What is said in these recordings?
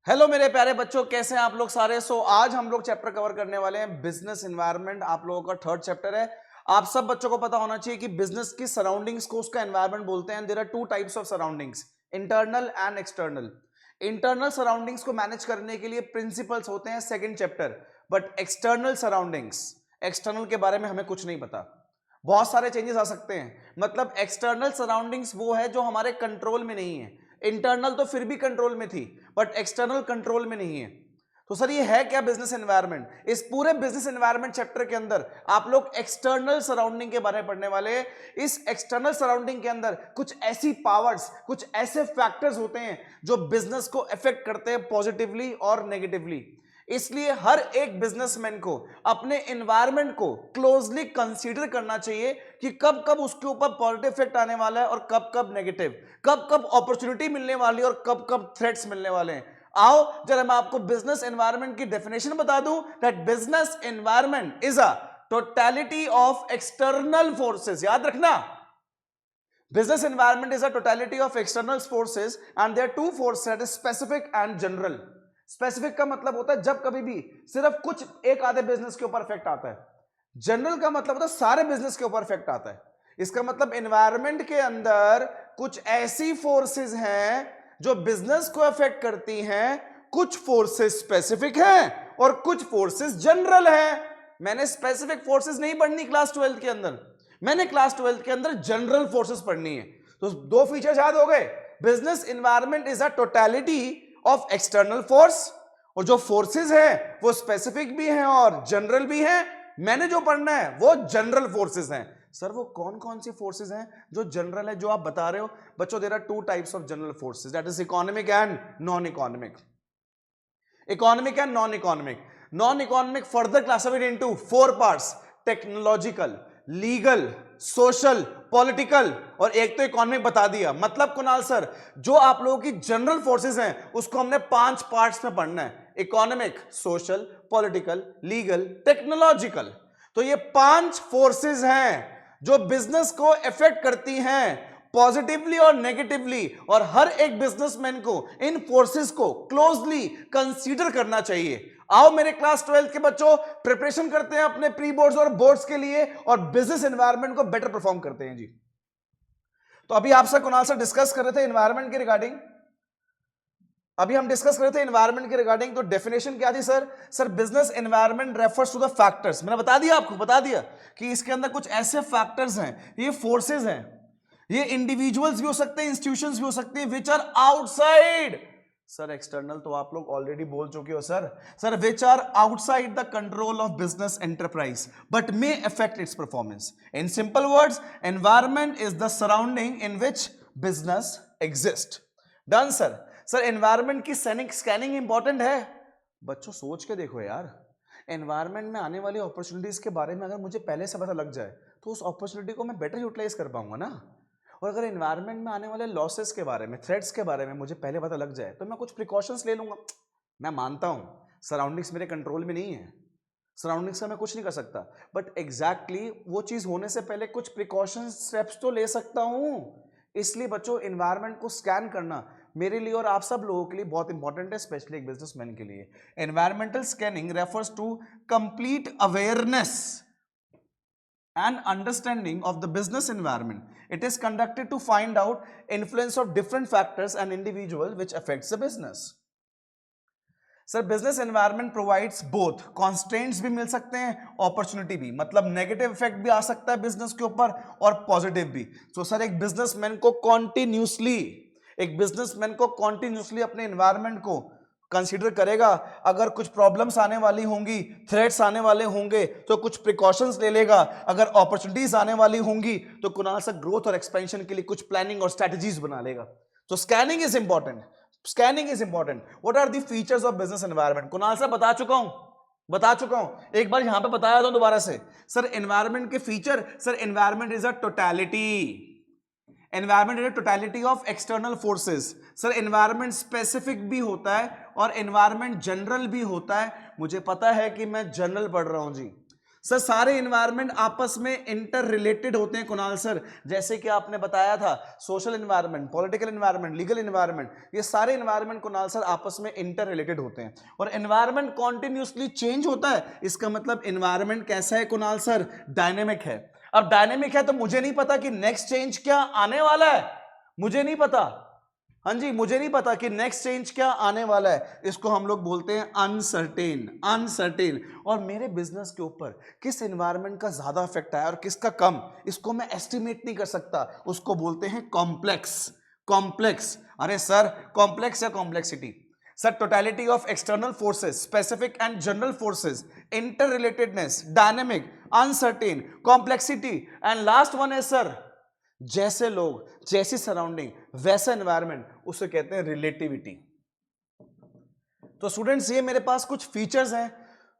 Hello मेरे प्यारे बच्चों, कैसे हैं आप लोग सारे। आज हम लोग चैप्टर कवर करने वाले हैं बिजनेस एनवायरनमेंट। आप लोगों का थर्ड चैप्टर है। आप सब बच्चों को पता होना चाहिए कि बिजनेस की सराउंडिंग्स को उसका एनवायरनमेंट बोलते हैं। There are two types of surroundings, internal and external. Internal surroundings को मैनेज करने के लिए प्रिंसिपल्स होते हैं second chapter, but external surroundings, external के बारे में हमें कुछ नहीं पता। बहुत सारे चेंजेस आ सकते हैं। मतलब एक्सटर्नल सराउंडिंग्स वो है जो हमारे कंट्रोल में नहीं है। इंटरनल तो फिर भी कंट्रोल में थी, बट एक्सटर्नल कंट्रोल में नहीं है। तो सर ये है क्या बिजनेस एनवायरनमेंट? इस पूरे बिजनेस एनवायरनमेंट चैप्टर के अंदर आप लोग एक्सटर्नल सराउंडिंग के बारे में पढ़ने वाले हैं। इस एक्सटर्नल सराउंडिंग के अंदर कुछ ऐसी पावर्स, कुछ ऐसे फैक्टर्स होते हैं जो बिजनेस को अफेक्ट करते हैं पॉजिटिवली और नेगेटिवली। इसलिए हर एक बिजनेसमैन को अपने एनवायरनमेंट को क्लोजली कंसीडर करना चाहिए कि कब कब उसके ऊपर पॉजिटिव इफेक्ट आने वाला है और कब कब नेगेटिव, कब कब अपॉर्चुनिटी मिलने वाली है और कब कब थ्रेट्स मिलने वाले हैं। आओ जरा मैं आपको बिजनेस एनवायरनमेंट की डेफिनेशन बता दूं that business environment is a totality of external forces. याद रखना, business environment is a totality of external forces and there are two forces, that is specific and general. Specific का मतलब होता है जब कभी भी सिर्फ कुछ एक आधे बिजनेस के ऊपर इफेक्ट आता है। जनरल का मतलब होता है सारे बिजनेस के ऊपर इफेक्ट आता है। इसका मतलब एनवायरनमेंट के अंदर कुछ ऐसी फोर्सेस हैं जो बिजनेस को अफेक्ट करती हैं। कुछ फोर्सेस स्पेसिफिक हैं और कुछ फोर्सेस जनरल हैं। मैंने स्पेसिफिक फोर्सेस नहीं पढ़नी क्लास 12 के अंदर, मैंने क्लास 12 के अंदर जनरल फोर्सेस पढ़नी है। तो दो फीचर्स याद हो गए, business environment is a totality of external force, और जो फोर्सेस हैं वो स्पेसिफिक भी हैं और जनरल भी हैं। मैंने जो पढ़ना है वो जनरल फोर्सेस हैं। सर वो कौन कौन सी फोर्सेस हैं जो जनरल है जो आप बता रहे हो? बच्चों there are two types of general forces, that is economic and non economic. Economic and non economic. Non economic further classified into four parts, technological, legal, social, political, और एक तो इकोनॉमिक बता दिया। मतलब कुणाल सर जो आप लोगों की जनरल फोर्सेस हैं उसको हमने 5 पार्ट्स में पढ़ना है, economic, social, political, legal, technological. तो ये 5 फोर्सेस हैं जो बिजनेस को अफेक्ट करती हैं पॉजिटिवली और नेगेटिवली, और हर एक बिजनेसमैन को इन फोर्सेस को क्लोजली कंसीडर करना चाहिए। आओ मेरे क्लास 12 के बच्चों प्रिपरेशन करते हैं अपने प्री बोर्ड्स और बोर्ड्स के लिए और बिजनेस एनवायरनमेंट को बेटर परफॉर्म करते हैं जी। तो अभी आपसे कुणाल से डिस्कस कर रहे थे एनवायरनमेंट के रिगार्डिंग, अभी हम डिस्कस कर रहे थे एनवायरनमेंट के रिगार्डिंग। तो डेफिनेशन क्या थी sir? Sir business environment refers to the factors. मैंने बता दिया आपको, बता दिया कि इसके अंदर कुछ ऐसे फैक्टर्स हैं, ये फोर्सेस हैं, ये इंडिविजुअल्स भी हो सकते हैं, इंस्टीट्यूशंस भी हो सकते हैं, which are outside. Sir external तो आप लोग ऑलरेडी बोल चुके हो sir. Sir which are outside the control of business enterprise but may affect its performance. In simple words, environment is the surrounding in which business exist. Done sir. Sir environment की scanning important है। बच्चों सोच के देखो यार, environment में आने वाली अपॉर्चुनिटीज के बारे में अगर मुझे पहले से पता लग जाए तो उस अपॉर्चुनिटी को मैं बेटर यूटिलाइज कर पाऊंगा ना। और अगर एनवायरनमेंट में आने वाले लॉसेस के बारे में, थ्रेट्स के बारे में मुझे पहले पता लग जाए तो मैं कुछ प्रिकॉशंस ले लूंगा। मैं मानता हूं सराउंडिंग्स मेरे कंट्रोल में नहीं है, सराउंडिंग्स से मैं कुछ नहीं कर सकता, बट एग्जैक्टली वो चीज होने से पहले कुछ प्रिकॉशन स्टेप्स तो ले सकता हूं। इसलिए बच्चों एनवायरनमेंट को स्कैन करना मेरे लिए और आप सब लोगों के लिए बहुत इंपॉर्टेंट है, स्पेशली एक बिजनेसमैन के लिए। Environmental scanning refers to complete awareness and understanding of the business environment. It is conducted to find out influence of different factors and individual which affects the business. Sir business environment provides both, constraints भी मिल सकते हैं, opportunity भी, मतलब negative effect भी आ सकता है business के ऊपर और पॉजिटिव भी। तो सर एक बिजनेसमैन को कॉन्टिन्यूसली अपने एनवायरनमेंट को कंसीडर करेगा। अगर कुछ प्रॉब्लम्स आने वाली होंगी, थ्रेट्स आने वाले होंगे तो कुछ प्रिकॉशंस ले लेगा। अगर अपॉर्चुनिटीज आने वाली होंगी तो कुणाल सर ग्रोथ और एक्सपेंशन के लिए कुछ प्लानिंग और स्ट्रेटजीज बना लेगा। तो scanning is important, scanning is important. What are the features of business environment? Kunal sir बता चुका हूं, एक बार यहां पे बताया था दोबारा से। सर एनवायरनमेंट के feature, sir environment is a totality, environment is a totality of external forces. Sir environment specific भी होता है और एनवायरनमेंट जनरल भी होता है। मुझे पता है कि मैं जनरल पढ़ रहा हूं जी। सर सारे इन्वायरमेंट आपस में इंटर रिलेटेड होते हैं कुणाल सर, जैसे कि आपने बताया था social environment, political environment, legal environment, ये सारे इन्वायरमेंट कुणाल सर आपस में इंटर रिलेटेड होते हैं। और इन्वायरमेंट कॉन्टिन्यूसली चेंज होता है, इसका मतलब इन्वायरमेंट कैसा है कुणाल सर, डायनेमिक है। अब डायनेमिक है तो मुझे नहीं पता कि नेक्स्ट चेंज क्या आने वाला है, मुझे नहीं पता, हाँ जी मुझे नहीं पता कि नेक्स्ट चेंज क्या आने वाला है, इसको हम लोग बोलते हैं अनसर्टेन, अनसर्टेन। और मेरे बिजनेस के ऊपर किस एनवायरनमेंट का ज्यादा इफेक्ट आया और किसका कम, इसको मैं एस्टिमेट नहीं कर सकता, उसको बोलते हैं कॉम्प्लेक्स, कॉम्प्लेक्स। अरे सर कॉम्प्लेक्स या complexity, sir totality of external forces, specific and general forces, inter relatedness, dynamic, uncertain, complexity, and last one है सर जैसे लोग, जैसी सराउंडिंग, वैसा एनवायरनमेंट, उसे कहते हैं रिलेटिविटी। तो स्टूडेंट्स ये मेरे पास कुछ फीचर्स हैं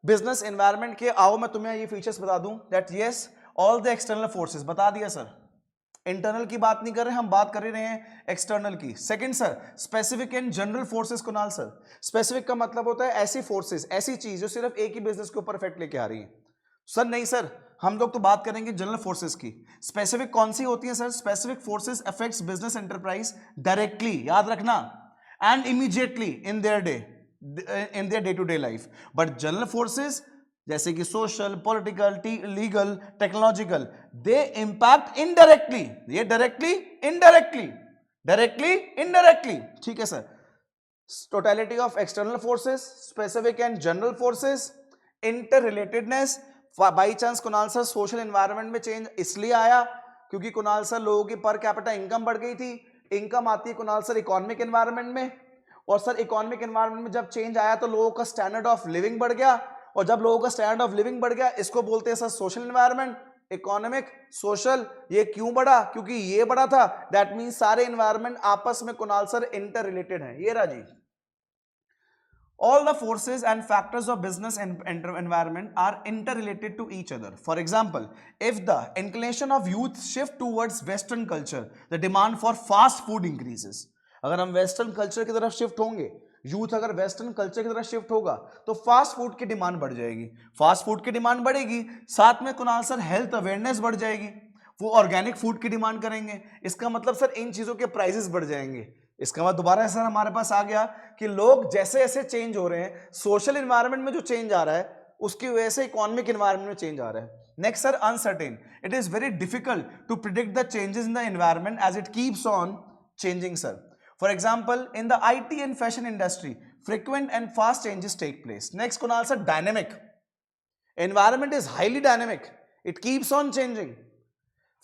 बिजनेस एनवायरनमेंट के, आओ मैं तुम्हें ये फीचर्स बता दूं। That yes all the external forces, बता दिया सर, इंटरनल की बात नहीं कर रहे हम, बात कर रहे हैं एक्सटर्नल की। Second sir specific and general forces Kunal sir, specific का मतलब होता है ऐसी फोर्सेस, ऐसी चीज जो सिर्फ एक ही बिजनेस के ऊपर इफेक्ट लेके आ रही है। सर नहीं सर, हम लोग तो बात करेंगे जनरल फोर्सेस की। स्पेसिफिक कौन सी होती है sir, specific forces affects business enterprise directly, याद रखना, and immediately in their day to day life. But general forces जैसे कि social, political, legal, technological, they impact indirectly, ये डायरेक्टली, इनडायरेक्टली, डायरेक्टली, इनडायरेक्टली, ठीक है sir. Totality of external forces, specific and general forces, interrelatedness. By chance Kunal sir social environment में change इसलिए आया क्योंकि Kunal sir लोगों की पर कैपिटा इनकम बढ़ गई थी, इनकम आती है कुणाल सर इकोनॉमिक एनवायरनमेंट में, और सर इकोनॉमिक एनवायरनमेंट में जब चेंज आया तो लोगों का स्टैंडर्ड ऑफ लिविंग बढ़ गया, और जब लोगों का स्टैंडर्ड ऑफ लिविंग बढ़ गया इसको बोलते हैं sir social environment, economic, social. ये क्यों बढ़ा, क्योंकि ये बढ़ा था, दैट मीन सारे एनवायरनमेंट आपस में कुणाल सर इंटर रिलेटेड है। ये राजी all the forces and factors of business environment are interrelated to each other. For example, if the inclination of youth shift towards western culture, the demand for fast food increases. अगर हम western culture की तरफ shift होंगे, youth अगर western culture की तरफ shift होगा तो फास्ट फूड की डिमांड बढ़ जाएगी, फास्ट फूड की डिमांड बढ़ेगी, साथ में कुणाल सर हेल्थ अवेयरनेस बढ़ जाएगी, वो ऑर्गेनिक फूड की डिमांड करेंगे, इसका मतलब सर इन चीजों के प्राइसेस बढ़ जाएंगे। इसका मतलब दोबारा सर हमारे पास आ गया कि लोग जैसे जैसे चेंज हो रहे हैं, सोशल एनवायरनमेंट में जो चेंज आ रहा है उसकी वजह से इकोनॉमिक एनवायरनमेंट में चेंज आ रहा है। Next sir uncertain, it is very difficult to predict the changes in the environment as it keeps on changing sir. For example in the IT and fashion industry frequent and fast changes take place. Next Kunal sir, dynamic. Environment is highly dynamic, it keeps on changing,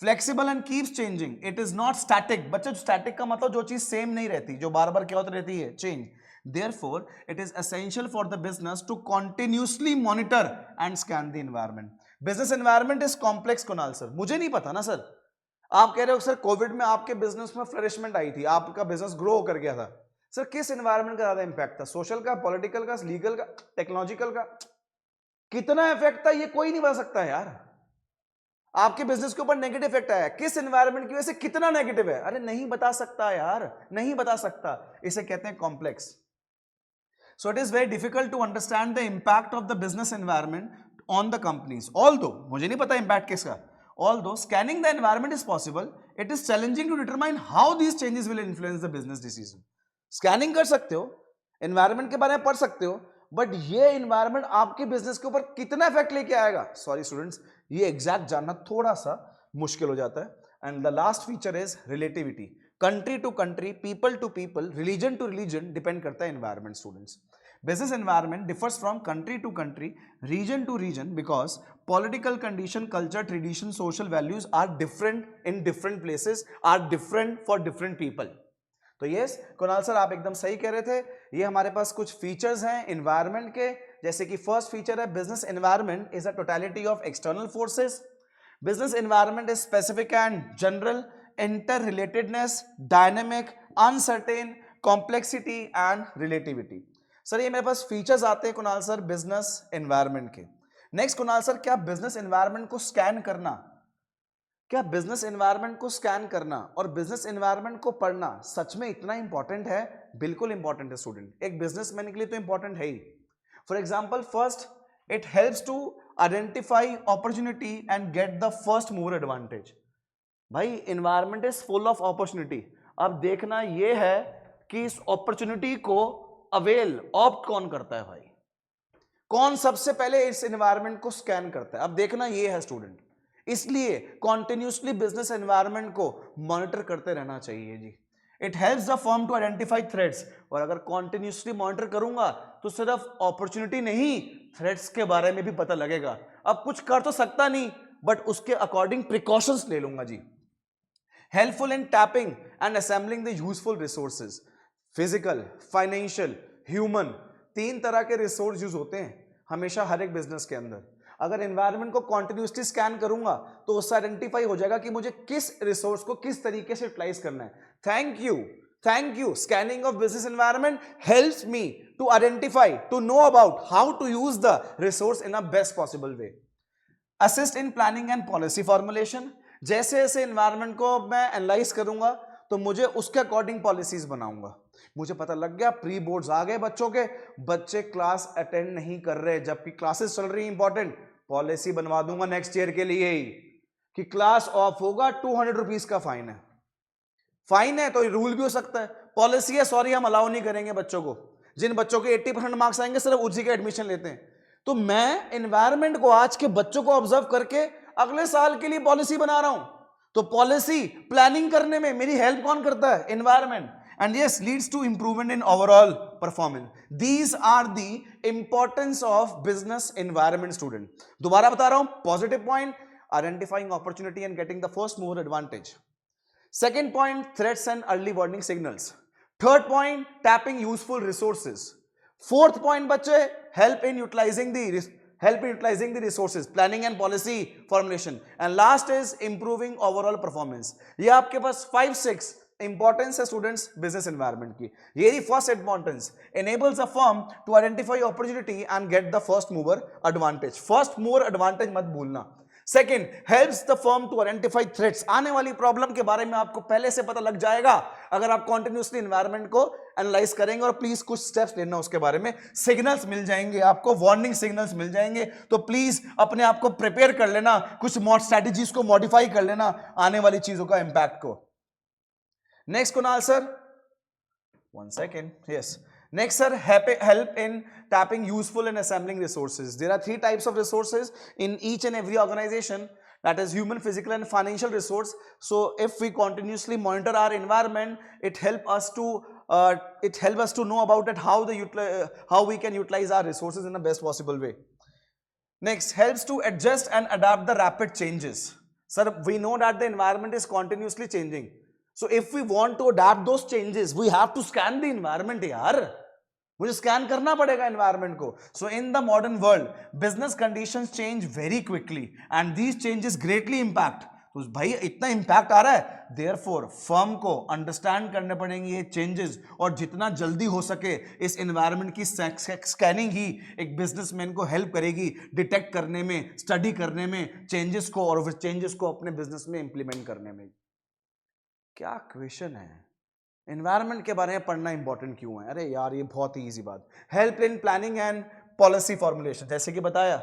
flexible and keeps changing, it is not static. बच्चे static का मतलब जो चीज same नहीं रहती, जो बार बार क्या होती रहती है, change. Therefore it is essential for the business to continuously monitor and scan the environment. Business environment is complex Kunal sir, मुझे नहीं पता ना सर, आप कह रहे हो सर कोविड में आपके बिजनेस में फ्लरिशमेंट आई थी, आपका बिजनेस ग्रो कर गया था, सर किस एनवायरनमेंट का ज्यादा इंपैक्ट था, सोशल का, पॉलिटिकल का, लीगल का, टेक्नोलॉजिकल का, कितना इफेक्ट था ये कोई नहीं बता सकता यार। आपके बिजनेस के ऊपर नेगेटिव इफेक्ट आया, किस एनवायरनमेंट की वजह से कितना नेगेटिव है, अरे नहीं बता सकता यार, नहीं बता सकता, इसे कहते हैं complex. So it is very difficult to understand the impact of the business environment on the companies, although मुझे नहीं पता इंपैक्ट किसका, although scanning the environment is possible, it is challenging to determine how these changes will influence the business decision. Scanning कर सकते हो, environment के बारे में पढ़ सकते हो, बट ये एनवायरनमेंट आपके बिजनेस के ऊपर कितना इफेक्ट लेके आएगा, सॉरी स्टूडेंट्स, ये एग्जैक्ट जानना थोड़ा सा मुश्किल हो जाता है। And the last feature is relativity, country to country, people to people, religion to religion depend करता है environment. Students, business environment differs from country to country, region to region, because political condition, culture, tradition, social values are different in different places, are different for different people. तो yes Kunal sir आप एकदम सही कह रहे थे, ये हमारे पास कुछ फीचर्स हैं एनवायरनमेंट के, जैसे कि फर्स्ट फीचर है business environment is a totality of external forces, business environment is specific and general, inter relatedness, dynamic, uncertain, complexity and relativity. Sir ये मेरे पास फीचर्स आते हैं कुणाल सर बिजनेस एनवायरनमेंट के। नेक्स्ट कुणाल सर, क्या बिजनेस एनवायरनमेंट को scan करना, क्या business environment को स्कैन करना और बिजनेस एनवायरनमेंट को पढ़ना सच में इतना इंपॉर्टेंट है? बिल्कुल इंपॉर्टेंट है स्टूडेंट, एक बिजनेसमैन के लिए तो इंपॉर्टेंट है ही। For example first, it helps to identify opportunity and get the first mover advantage. भाई environment is full of opportunity. अब देखना यह है कि इस अपॉर्चुनिटी को अवेल ऑप्ट कौन करता है भाई, कौन सबसे पहले इस एनवायरनमेंट को स्कैन करता है। अब देखना यह है स्टूडेंट, इसलिए कॉन्टिन्यूसली बिजनेस एनवायरनमेंट को मॉनिटर करते रहना चाहिए जी। It helps the firm to identify threats. और अगर कॉन्टिन्यूसली मॉनिटर करूंगा तो सिर्फ अपॉर्चुनिटी नहीं, थ्रेट्स के बारे में भी पता लगेगा। अब कुछ कर तो सकता नहीं, बट उसके अकॉर्डिंग प्रिकॉशंस ले लूंगा जी। Helpful in tapping and assembling the useful resources. Physical, financial, human, 3 तरह के रिसोर्स यूज होते हैं हमेशा हर एक बिजनेस के अंदर। अगर एनवायरनमेंट को कॉन्टिन्यूसली स्कैन करूंगा तो उससे आइडेंटिफाई हो जाएगा कि मुझे किस रिसोर्स को किस तरीके से यूटिलाइज करना है। Thank you. Scanning of business environment helps me to identify, to know about how to use the resource in a best possible way. Assist in planning and policy formulation. जैसे जैसे environment को मैं analyse करूंगा तो मुझे उसके according policies बनाऊंगा। मुझे पता लग गया प्री बोर्ड्स आ गए बच्चों के, बच्चे क्लास अटेंड नहीं कर रहे जबकि क्लासेस चल रही इंपॉर्टेंट, पॉलिसी बनवा दूंगा नेक्स्ट ईयर के लिए ही कि क्लास ऑफ होगा, 200 रुपीज का फाइन है। फाइन है तो रूल भी हो सकता है, पॉलिसी है सॉरी हम अलाउ नहीं करेंगे बच्चों को। जिन बच्चों के 80% मार्क्स आएंगे सिर्फ उसी के एडमिशन लेते हैं। तो मैं एनवायरनमेंट को, आज के बच्चों को ऑब्जर्व करके अगले साल के लिए पॉलिसी बना रहा हूं। तो पॉलिसी प्लानिंग करने में मेरी हेल्प कौन करता है? Environment. And yes, leads to improvement in overall performance. These are the importance of business environment student. दोबारा बता रहा हूं, positive point identifying opportunity and getting the first mover advantage. Second point, threats and early warning signals. Third point, tapping useful resources. Fourth point, बच्चे, help in utilizing the resources, planning and policy formulation. And last is improving overall performance. ये आपके पास 5-6 importance है students business environment की। ये first importance enables a firm to identify opportunity and get the first mover advantage. First mover advantage मत भूलना। Second, helps the firm to identify threats. आने वाली problem के बारे में आपको पहले से पता लग जाएगा अगर आप कॉन्टिन्यूसली एनवायरनमेंट को एनालाइज करेंगे। और प्लीज कुछ स्टेप्स लेना उसके बारे में, सिग्नल्स मिल जाएंगे आपको, वार्निंग सिग्नल्स मिल जाएंगे। तो प्लीज अपने आप को प्रिपेयर कर लेना, कुछ स्ट्रैटेजीज को मॉडिफाई कर लेना आने वाली चीजों का इंपैक्ट को। Next Kunal sir, 1 second, yes. Next sir, help in tapping useful and assembling resources. There are 3 types of resources in each and every organization, that is human, physical and financial resource. So if we continuously monitor our environment, it help us to know about it, how we can utilize our resources in the best possible way. Next, helps to adjust and adapt the rapid changes. Sir, we know that the environment is continuously changing. So if we want to adapt those changes, we have to scan the environment यार, मुझे scan करना पड़ेगा environment को। So in the modern world business conditions change very quickly and these changes greatly impact. तो भाई इतना impact आ रहा है, देयरफॉर फर्म को अंडरस्टैंड करने पड़ेंगे ये चेंजेस, और जितना जल्दी हो सके इस एनवायरनमेंट की स्कैनिंग ही एक बिजनेसमैन को हेल्प करेगी डिटेक्ट करने में, स्टडी करने में चेंजेस को, और फिर चेंजेस को अपने बिजनेस में इंप्लीमेंट करने में। क्या क्वेश्चन है, एनवायरनमेंट के बारे में पढ़ना इंपॉर्टेंट क्यों है? अरे यार ये बहुत ही इजी बात। Help in planning and policy formulation, जैसे कि बताया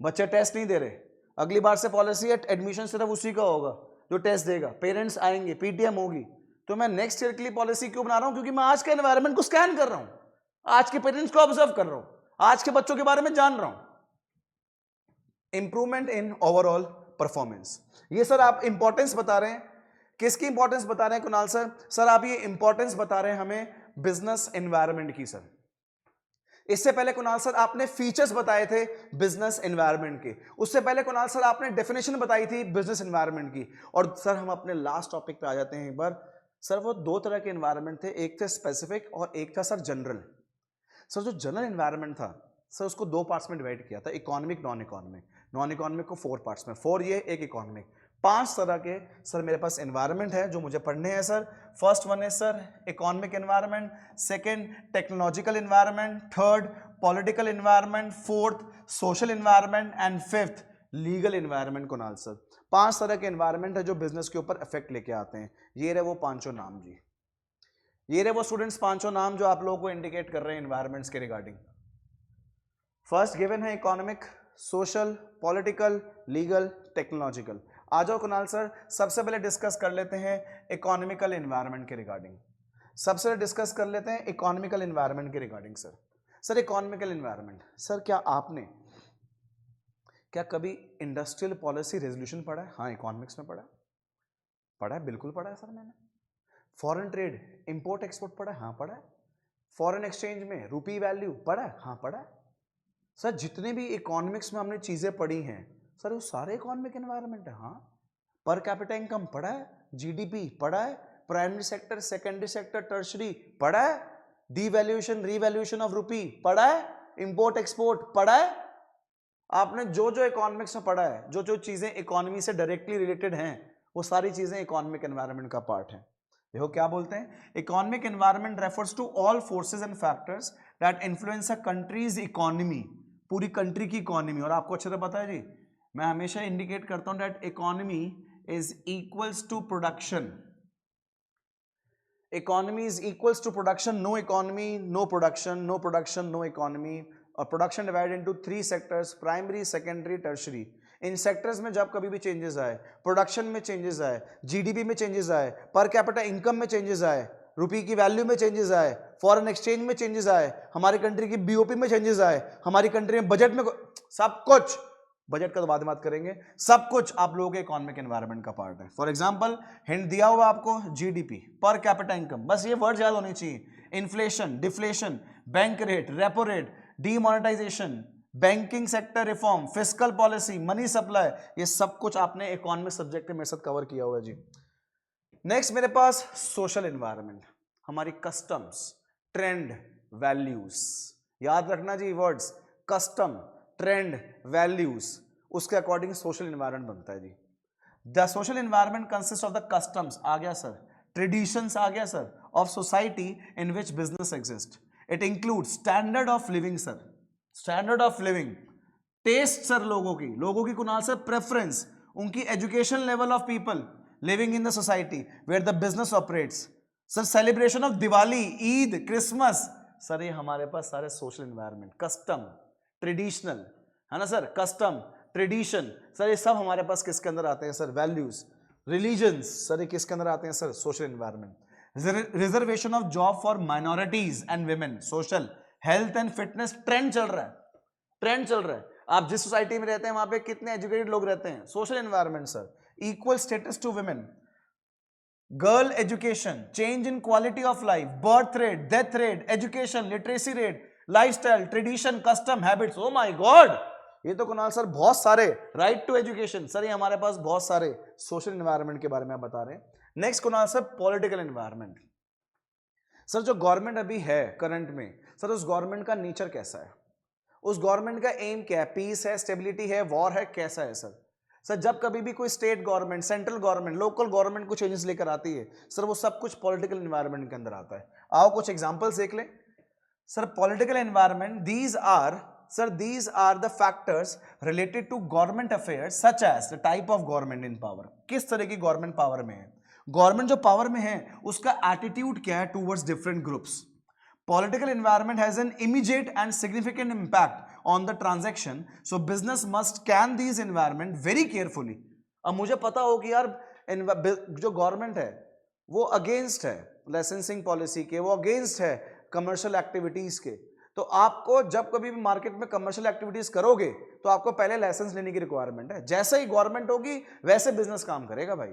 बच्चे टेस्ट नहीं दे रहे, अगली बार से पॉलिसी एडमिशन सिर्फ उसी का होगा जो टेस्ट देगा, पेरेंट्स आएंगे, पीटीएम होगी। तो मैं नेक्स्ट ईयर के लिए पॉलिसी क्यों बना रहा हूं? क्योंकि मैं आज के एनवायरनमेंट को स्कैन कर रहा हूं, आज के पेरेंट्स को ऑब्जर्व कर रहा हूं, आज के बच्चों के बारे में जान रहा हूं। इंप्रूवमेंट इन ओवरऑल परफॉर्मेंस, ये सर आप इंपॉर्टेंस बता रहे हैं, किसकी इंपॉर्टेंस बता रहे हैं कुणाल सर? सर आप ये इंपॉर्टेंस बता रहे हैं हमें बिजनेस एनवायरनमेंट की। सर इससे पहले कुणाल सर आपने फीचर्स बताए थे बिजनेस एनवायरनमेंट के, उससे पहले कुणाल सर आपने डेफिनेशन बताई थी बिजनेस एनवायरनमेंट की। और सर हम अपने लास्ट टॉपिक पे आ जाते हैं एक बार। सर वो 2 तरह के एनवायरनमेंट थे, एक थे स्पेसिफिक और एक था सर जनरल। सर जो जनरल एनवायरनमेंट था सर उसको 2 पार्ट्स में डिवाइड किया था, economic, non economic. Non economic को 4 पार्ट्स में, 4 ये, एक इकोनॉमिक। 5 तरह के सर मेरे पास एनवायरनमेंट है जो मुझे पढ़ने हैं सर। फर्स्ट वन है sir economic environment, second technological environment, third political environment, fourth social environment and fifth legal environment. Kunal sir 5 तरह के एनवायरनमेंट है जो बिजनेस के ऊपर इफेक्ट लेके आते हैं। ये रहे वो 5 नाम जी, ये रहे वो स्टूडेंट्स 5 नाम जो आप लोगों को इंडिकेट कर रहे हैं एनवायरनमेंट्स के रिगार्डिंग। फर्स्ट गिवन है economic, social, political, legal, technological. आ जाओ कुणाल सर, सबसे पहले डिस्कस कर लेते हैं इकोनॉमिकल एनवायरनमेंट के रिगार्डिंग। सबसे पहले डिस्कस कर लेते हैं इकोनॉमिकल एनवायरनमेंट के regarding. Sir economical environment, sir क्या कभी इंडस्ट्रियल पॉलिसी रेजोल्यूशन पढ़ा है? हाँ, इकोनॉमिक्स में पढ़ा है, बिल्कुल पढ़ा है सर मैंने। फॉरेन ट्रेड, इंपोर्ट एक्सपोर्ट पढ़ा है? हाँ पढ़ा है। फॉरेन एक्सचेंज में रूपी वैल्यू पढ़ा है? हाँ पढ़ा है। सर जितने भी इकोनॉमिक्स में हमने चीजें पढ़ी हैं सर, वो सारे इकोनॉमिक एनवायरनमेंट है। हाँ, पर कैपिटा इनकम पढ़ा है, जीडीपी पढ़ा है, primary sector, secondary sector, tertiary पढ़ा है, डीवैल्यूएशन रीवैल्यूएशन ऑफ रूपी पढ़ा है, इंपोर्ट एक्सपोर्ट पढ़ा है। आपने जो जो इकोनॉमिक्स में पढ़ा है, जो जो चीजें इकोनॉमी से डायरेक्टली रिलेटेड हैं, वो सारी चीजें इकोनॉमिक एनवायरनमेंट का पार्ट है। देखो क्या बोलते हैं, economic environment refers to all forces and factors that influence a country's economy, पूरी कंट्री की इकोनॉमी। और आपको अच्छे से पता है जी, मैं हमेशा इंडिकेट करता हूं that economy is equals to production. Economy is equals to production, no economy no production, no production no economy. और production divide into 3 sectors, primary, secondary, tertiary. इन सेक्टर्स में जब कभी भी चेंजेस आए, प्रोडक्शन में चेंजेस आए, जीडीपी में चेंजेस आए, पर कैपिटा इनकम में चेंजेस आए, रुपी की वैल्यू में चेंजेस आए, फॉरेन एक्सचेंज में चेंजेस आए, हमारी कंट्री की बीओपी में चेंजेस आए, हमारी कंट्री में बजट में, सब कुछ, बजट का तो बाद में बात करेंगे, सब कुछ आप लोगों के इकोनॉमिक एनवायरनमेंट का पार्ट है। फॉर एग्जांपल हिंट दिया हुआ आपको, जीडीपी, पर कैपिटा इनकम, बस ये वर्ड याद होनी चाहिए। Inflation, deflation, bank rate, repo rate, demonetisation, banking sector reform, fiscal policy, money supply, ये सब कुछ आपने इकोनॉमिक सब्जेक्ट में मेरे साथ कवर किया हुआ है जी। नेक्स्ट मेरे पास सोशल एनवायरनमेंट, हमारी कस्टम्स, ट्रेंड, वैल्यूज। याद रखना जी वर्ड्स, कस्टम, ट्रेंड, वैल्यूज, उसके अकॉर्डिंग सोशल एनवायरनमेंट बनता है जी। The social environment consist of the customs आ गया सर, ट्रेडिशंस आ गया sir, of society in which business exist. It include standard of living sir, standard of living, taste sir, लोगों की कुनाल सर प्रेफरेंस, उनकी education level of people living in the society where the business operates. Sir celebration of Diwali, Eid, Christmas, sir ये हमारे पास सारे social environment, custom, traditional है ना sir, custom, tradition, sir ये सब हमारे पास किसके अंदर आते हैं सर, वैल्यूज, रिलीजन्स, सर ये किसके अंदर आते हैं sir, social environment. Reservation of job for minorities and women, social, health and fitness, trend चल रहा है, ट्रेंड चल रहा है। आप जिस सोसाइटी में रहते हैं वहां पे कितने एजुकेटेड लोग रहते हैं, social environment sir. Equal status to women, girl education, change in quality of life, birth rate, death rate, education, literacy rate, lifestyle, tradition, custom, habits. Oh my god, ये तो कुणाल सर बहुत सारे, राइट टू एजुकेशन, सर ये हमारे पास बहुत सारे social environment के बारे में आप बता रहे हैं। Next Kunal sir political environment. Sir जो गवर्नमेंट अभी है करंट में, सर उस गवर्नमेंट का नेचर कैसा है, उस गवर्नमेंट का एम क्या है, पीस है, स्टेबिलिटी है, वॉर है, कैसा है सर। सर जब कभी भी कोई state government, central government, local government को चेंजेस लेकर आती है सर, वो सब कुछ पॉलिटिकल एनवायरनमेंट के अंदर आता है। आओ कुछ एग्जांपल्स देख लें sir. Political environment, these are the factors related to government affairs such as the type of government in power, किस तरह की गवर्नमेंट पावर में है, गवर्नमेंट जो पावर में है उसका एटीट्यूड क्या है towards different groups. Political environment has an immediate and significant impact on the transaction, so business must scan these environment very carefully। अब मुझे पता हो कि यार जो गवर्नमेंट है वो अगेंस्ट है लाइसेंसिंग पॉलिसी के, वो अगेंस्ट है कमर्शियल एक्टिविटीज के, तो आपको जब कभी भी मार्केट में कमर्शियल एक्टिविटीज करोगे तो आपको पहले लाइसेंस लेने की रिक्वायरमेंट है। जैसे ही गवर्नमेंट होगी वैसे बिजनेस काम करेगा भाई।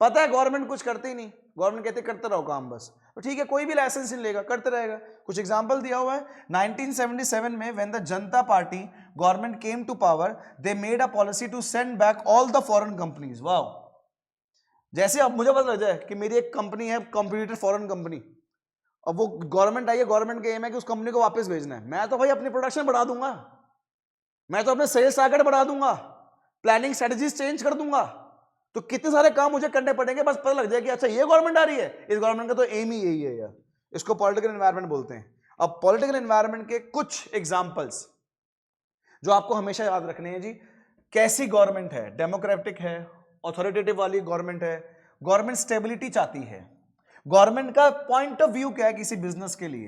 पता है गवर्नमेंट कुछ करती नहीं, गवर्नमेंट कहते करते रहो काम बस, तो ठीक है कोई भी लाइसेंस नहीं लेगा, करते रहेगा। कुछ एग्जांपल दिया हुआ है 1977 में when the Janata Party government came to power, they made a policy to send back all the foreign companies. Wow, जैसे अब मुझे पता लग जाए कि मेरी एक कंपनी है कंप्यूटर फॉरेन कंपनी, अब वो गवर्नमेंट आई है, गवर्नमेंट का एम है कि उस कंपनी को वापस भेजना है, मैं तो भाई अपनी प्रोडक्शन बढ़ा दूंगा, मैं तो अपने सेल्स टारगेट बढ़ा दूंगा, प्लानिंग स्ट्रेटजीज चेंज कर दूंगा, तो कितने सारे काम मुझे करने पड़ेंगे, बस पता लग जाए कि अच्छा ये गवर्नमेंट आ रही है, इस गवर्नमेंट का तो एम ही यही है यार। इसको पॉलिटिकल एनवायरनमेंट बोलते हैं। अब पॉलिटिकल एनवायरनमेंट के कुछ एग्जांपल्स जो आपको हमेशा याद रखने हैं जी, कैसी गवर्नमेंट है, डेमोक्रेटिक है, ऑथोरिटेटिव वाली गवर्नमेंट है, गवर्नमेंट स्टेबिलिटी चाहती है, गवर्नमेंट का पॉइंट ऑफ व्यू क्या है किसी बिजनेस के लिए,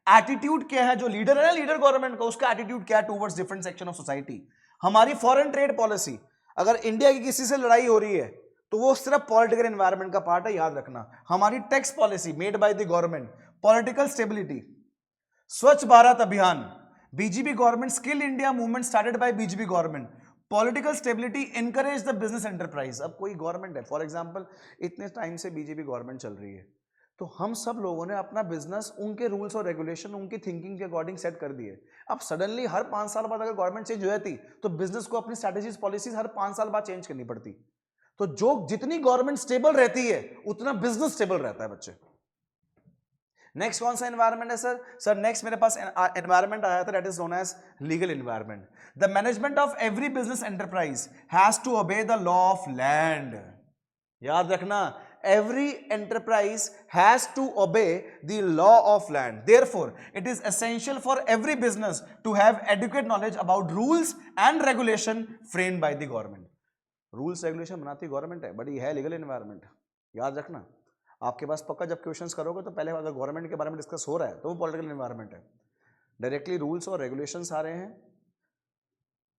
एटीट्यूड क्या है, जो लीडर है ना लीडर गवर्नमेंट का, उसका एटीट्यूड क्या है towards different section of society. हमारी फॉरेन ट्रेड पॉलिसी, अगर इंडिया की किसी से लड़ाई हो रही है तो वो सिर्फ पॉलिटिकल एनवायरनमेंट का पार्ट है, याद रखना। हमारी tax policy made by the government, political stability, स्वच्छ भारत अभियान, BJP government, skill India movement started by BJP government, political stability, encourage the business enterprise. अब कोई गवर्नमेंट है, फॉर एग्जांपल इतने टाइम से बीजेपी गवर्नमेंट चल रही है, तो हम सब लोगों ने अपना बिजनेस उनके रूल्स और रेगुलेशन, उनकी थिंकिंग के अकॉर्डिंग सेट कर दिए। अब सडनली हर 5 साल बाद अगर गवर्नमेंट चेंज हो जाती तो बिजनेस को अपनी स्ट्रेटेजीज पॉलिसीज हर 5 साल बाद चेंज करनी पड़ती। तो जो जितनी गवर्नमेंट स्टेबल रहती है उतना बिजनेस स्टेबल रहता है बच्चे। नेक्स्ट कौन सा एनवायरनमेंट है सर? सर नेक्स्ट मेरे पास एनवायरनमेंट आया था, that is known as legal environment. The management of every business enterprise has to obey the law of land. याद रखना, every enterprise has to obey the law of land. Therefore, it is essential for every business to have adequate knowledge about rules and regulation framed by the government. Rules regulation बनाती government है, but ये है legal environment. याद रखना, आपके पास पक्का जब questions करोगे तो पहले अगर गवर्नमेंट के बारे में डिस्कस हो रहा है तो वो पॉलिटिकल एनवायरनमेंट है। डायरेक्टली रूल्स और रेगुलेशंस आ रहे हैं,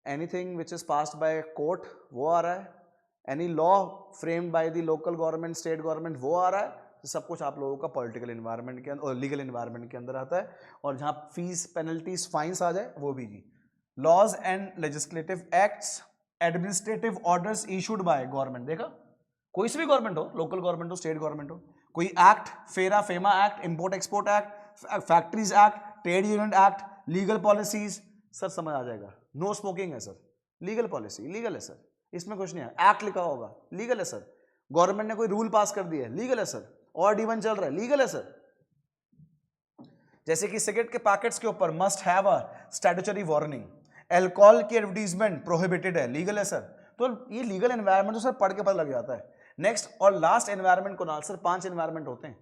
anything which is passed by court वो आ रहा है, any law framed by the local government, state government वो आ रहा है। तो सब कुछ आप लोगों का पॉलिटिकल एनवायरनमेंट के अंदर और लीगल एनवायरनमेंट के अंदर आता है। और जहां फीस, पेनल्टीज, फाइन्स आ जाए वो भी जी। Laws and legislative acts, administrative orders issued by government. देखा, कोई सी भी गवर्नमेंट हो, लोकल गवर्नमेंट हो, स्टेट गवर्नमेंट हो, कोई act, FERA FEMA act, import export act, factories act, trade union act, legal policies, sir समझ आ जाएगा। नो स्मोकिंग है सर, लीगल पॉलिसी, लीगल है सर, इसमें कुछ नहीं है। एक्ट लिखा होगा, लीगल है सर। गवर्नमेंट ने कोई रूल पास कर दिया है, लीगल है सर। और डी1 चल रहा है, लीगल है सर। जैसे कि सिगरेट के पैकेट्स के ऊपर must have a statutory warning, alcohol की एडवर्टीजमेंट प्रोहिबिटेड है, लीगल है सर। तो ये लीगल एनवायरनमेंट तो सर पढ़ के पता लग जाता है। नेक्स्ट और लास्ट एनवायरनमेंट को ना सर 5 एनवायरनमेंट होते हैं,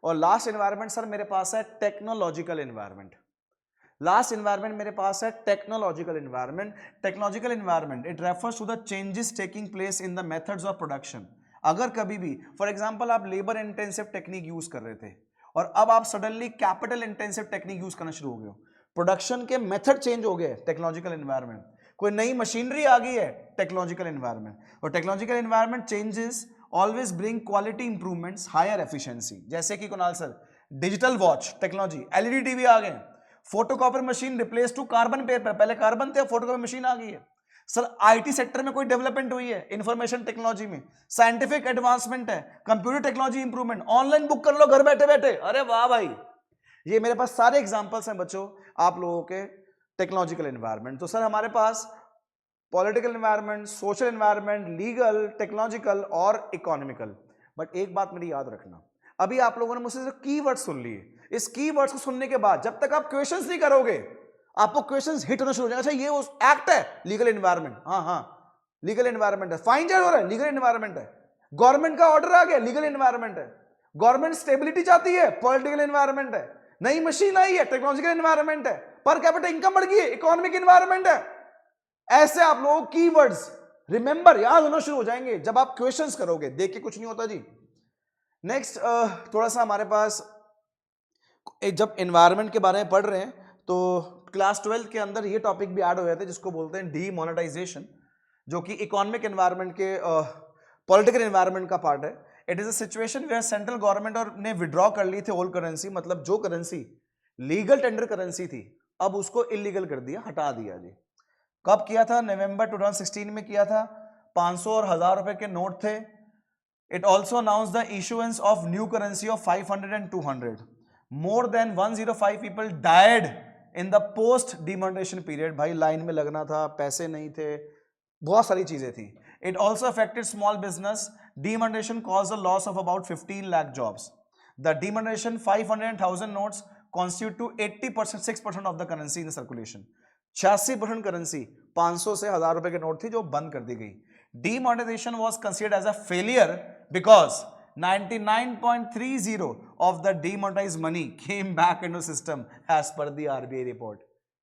और लास्ट एनवायरनमेंट सर मेरे पास है टेक्नोलॉजिकल एनवायरनमेंट। लास्ट एनवायरनमेंट मेरे पास है technological environment. Technological environment it refers to the changes taking place in the methods of production. अगर कभी भी फॉर एग्जांपल आप लेबर इंटेंसिव टेक्निक यूज कर रहे थे और अब आप suddenly capital intensive technique use करना शुरू हो गए, प्रोडक्शन के मेथड चेंज हो गए, टेक्नोलॉजिकल एनवायरनमेंट। कोई नई मशीनरी आ गई है, टेक्नोलॉजिकल एनवायरनमेंट। और technological environment changes always bring quality improvements, higher efficiency. जैसे कि Kunal sir digital watch technology, LED TV आ गए, photocopy machine replace to carbon paper, पहले कार्बन थे, फोटोकॉपी मशीन आ गई है। सर आईटी सेक्टर में कोई डेवलपमेंट हुई है, इंफॉर्मेशन टेक्नोलॉजी में साइंटिफिक एडवांसमेंट है, computer technology improvement, online book कर लो घर बैठे बैठे। अरे वाह भाई, ये मेरे पास सारे एग्जांपल्स हैं बच्चों आप लोगों के टेक्नोलॉजिकल एनवायरनमेंट। तो सर हमारे पास political environment, social environment, legal, technological और इकोनॉमिकल। बट एक बात मेरी याद रखना, अभी आप लोगों ने मुझसे जो कीवर्ड सुन लिए, इस कीवर्ड्स को सुनने के बाद जब तक आप क्वेश्चंस नहीं करोगे आपको क्वेश्चंस हिट होना शुरू हो जाएगा। अच्छा ये उस एक्ट है, लीगल एनवायरनमेंट, हाँ हाँ लीगल एनवायरनमेंट है। फाइन चार्ज हो रहा है, लीगल एनवायरनमेंट है। गवर्नमेंट का ऑर्डर आ गया, लीगल एनवायरनमेंट है। गवर्नमेंट स्टेबिलिटी चाहती है, पॉलिटिकल एनवायरनमेंट है। नई मशीन आई है, टेक्नोलॉजिकल एनवायरनमेंट है। पर कैपिटा इनकम बढ़ गई है, इकोनॉमिक एनवायरनमेंट है। ऐसे आप लोग कीवर्ड्स रिमेंबर याद होना शुरू हो जाएंगे जब आप क्वेश्चंस करोगे, देख के कुछ नहीं होता जी। नेक्स्ट थोड़ा सा हमारे पास जब एनवायरनमेंट के बारे में पढ़ रहे हैं तो क्लास 12 के अंदर ये टॉपिक भी ऐड हो जाते हैं जिसको बोलते हैं डीमोनेटाइजेशन, जो कि इकोनॉमिक एनवायरनमेंट के पॉलिटिकल एनवायरनमेंट का पार्ट है। It is a situation where central government और ने विड्रॉ कर ली थी ओल्ड करेंसी, मतलब जो करेंसी लीगल टेंडर करेंसी थी अब उसको इलीगल कर दिया, हटा दिया जी। कब किया था? नवंबर 2016 में किया था। 500 और 1000 रुपए के नोट थे। It also announced the issuance of new currency of 500 and 200. More than 105 people died in the post demonetization period. भाई लाइन में लगना था, पैसे नहीं थे, बहुत सारी चीजें थी। It also affected small business. Demonetization caused a loss of about 15 lakh jobs. The demonetization 500 and 1000 notes constitute to 80%, 6% of the currency in circulation. 86% currency 500 से 1000 रुपए के नोट थी जो बंद कर दी गई। Demonetization was considered as a failure because 99.30 of the demonetized money came back into system as per the RBI report.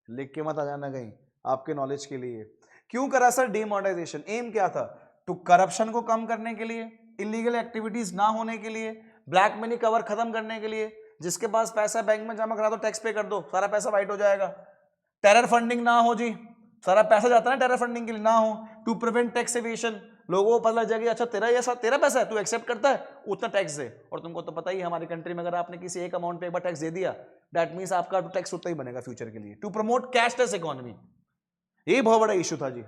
लिख के मत आ जाना कहीं, आपके नॉलेज के लिए। क्यों करा सर डिमोनेटाइजेशन? एम क्या था? टू करप्शन को कम करने के लिए, इलीगल एक्टिविटीज ना होने के लिए, ब्लैक मनी कवर खत्म करने के लिए। जिसके पास पैसा बैंक में जमा करा दो, टैक्स पे कर दो, सारा पैसा वाइट हो जाएगा। टेरर फंडिंग ना हो जी, सारा पैसा जाता है ना टेरर फंडिंग के लिए, ना हो। टू प्रिवेंट टैक्स एवेशन, लोगों को पता लग जाएगा अच्छा तेरा ये तेरा पैसा है, तू एक्सेप्ट करता है, उतना टैक्स दे। और तुमको तो पता ही है हमारी कंट्री में अगर आपने किसी एक अमाउंट पे एक बार टैक्स दे दिया, दैट मींस आपका टैक्स उतना ही बनेगा फ्यूचर के लिए। टू प्रमोट कैशलेस इकोनॉमी, ये बहुत बड़ा इशू था जी।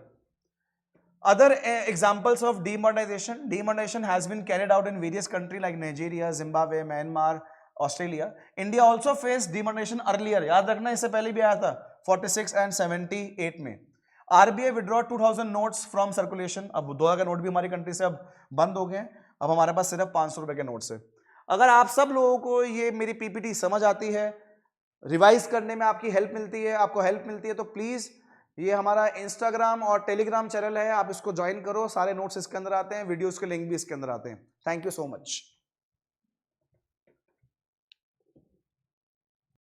Other examples of demonetization. Demonetization has been carried out in various countries like Nigeria, Zimbabwe, Myanmar, Australia. India also faced demonetization earlier. याद रखना इससे पहले भी आया था 46 and 78 में। RBI withdraw 2000 notes from circulation. अब 2000 का नोट भी हमारी कंट्री से अब बंद हो गए, अब हमारे पास सिर्फ 500 रुपए के नोट्स है। अगर आप सब लोगों को ये मेरी पीपीटी समझ आती है, रिवाइज करने में आपकी हेल्प मिलती है, आपको हेल्प मिलती है, तो प्लीज ये हमारा इंस्टाग्राम और टेलीग्राम चैनल है, आप इसको ज्वाइन करो। सारे नोट्स इसके अंदर आते हैं, वीडियोस के लिंक भी इसके अंदर आते हैं। Thank you so much.